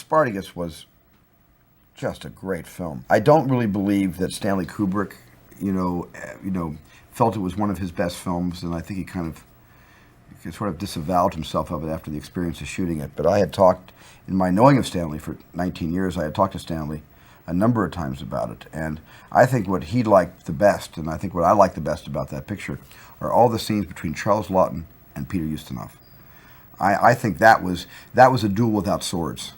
Spartacus was just a great film. I don't really believe that Stanley Kubrick, felt it was one of his best films, and I think he sort of disavowed himself of it after the experience of shooting it. But I had talked, in my knowing of Stanley for 19 years, I had talked to Stanley a number of times about it. And I think what he liked the best, and I think what I like the best about that picture, are all the scenes between Charles Laughton and Peter Ustinov. I think that was a duel without swords,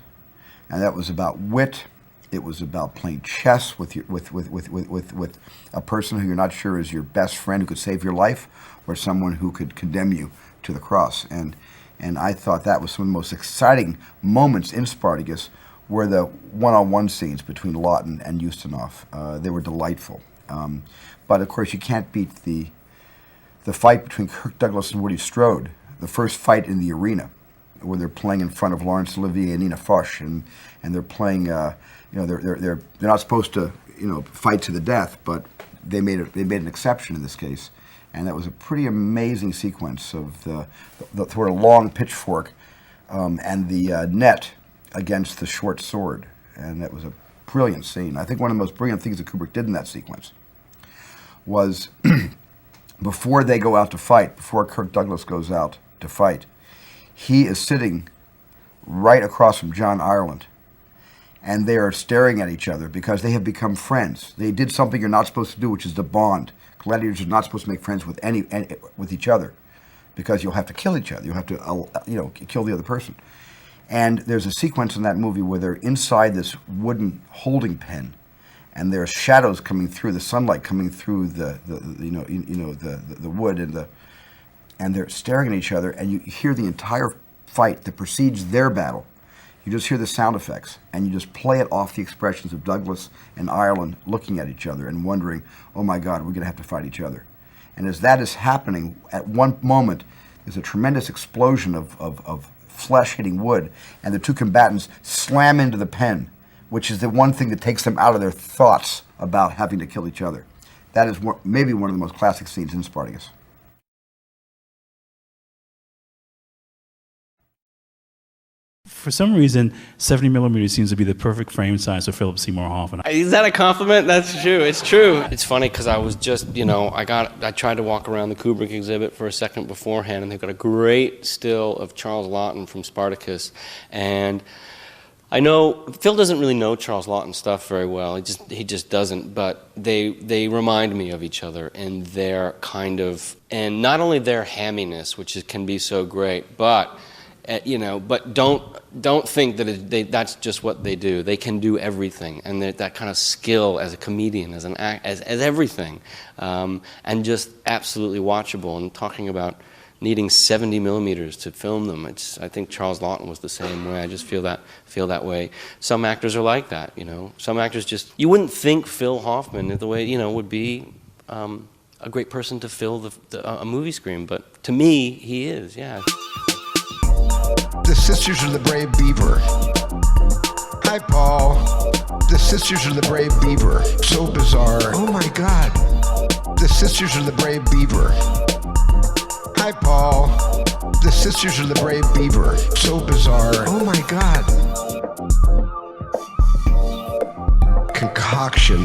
and that was about wit. It was about playing chess with a person who you're not sure is your best friend who could save your life, or someone who could condemn you to the cross. And I thought that was some of the most exciting moments in Spartacus were the one-on-one scenes between Laughton and Ustinov. They were delightful. But of course, you can't beat the fight between Kirk Douglas and Woody Strode, the first fight in the arena, where they're playing in front of Laurence Olivier and Nina Foch, and they're playing. They're not supposed to fight to the death, but they made an exception in this case, and that was a pretty amazing sequence of the sort of long pitchfork and the net against the short sword, and that was a brilliant scene. I think one of the most brilliant things that Kubrick did in that sequence was before they go out to fight, before Kirk Douglas goes out to fight, he is sitting right across from John Ireland, and they are staring at each other because they have become friends. They did something you're not supposed to do, which is to bond. Gladiators are not supposed to make friends with with each other, because you'll have to kill each other. You'll have to kill the other person. And there's a sequence in that movie where they're inside this wooden holding pen, and there's shadows coming through, the sunlight coming through the wood, and they're staring at each other, and you hear the entire fight that precedes their battle. You just hear the sound effects, and you just play it off the expressions of Douglas and Ireland looking at each other and wondering, oh my God, we're going to have to fight each other. And as that is happening, at one moment, there's a tremendous explosion of flesh hitting wood, and the two combatants slam into the pen, which is the one thing that takes them out of their thoughts about having to kill each other. That is maybe one of the most classic scenes in Spartacus. For some reason, 70 millimeters seems to be the perfect frame size for Philip Seymour Hoffman. Is that a compliment? That's true. It's true. It's funny because I was just, I tried to walk around the Kubrick exhibit for a second beforehand, and they've got a great still of Charles Laughton from Spartacus. And I know Phil doesn't really know Charles Laughton stuff very well. He just doesn't. But they remind me of each other in their and not only their hamminess, which can be so great, but but don't think that that's just what they do. They can do everything, and that kind of skill as a comedian, as an act, as everything, and just absolutely watchable. And talking about needing 70 millimeters to film them, I think Charles Laughton was the same way. I just feel that way. Some actors are like that, Some actors you wouldn't think Phil Hoffman the way would be a great person to fill a movie screen, but to me he is, yeah. The Sisters of the Brave Beaver. Hi, Paul. The Sisters of the Brave Beaver. So bizarre. Oh my God. The Sisters of the Brave Beaver. Hi, Paul. The Sisters of the Brave Beaver. So bizarre. Oh my God. Concoction.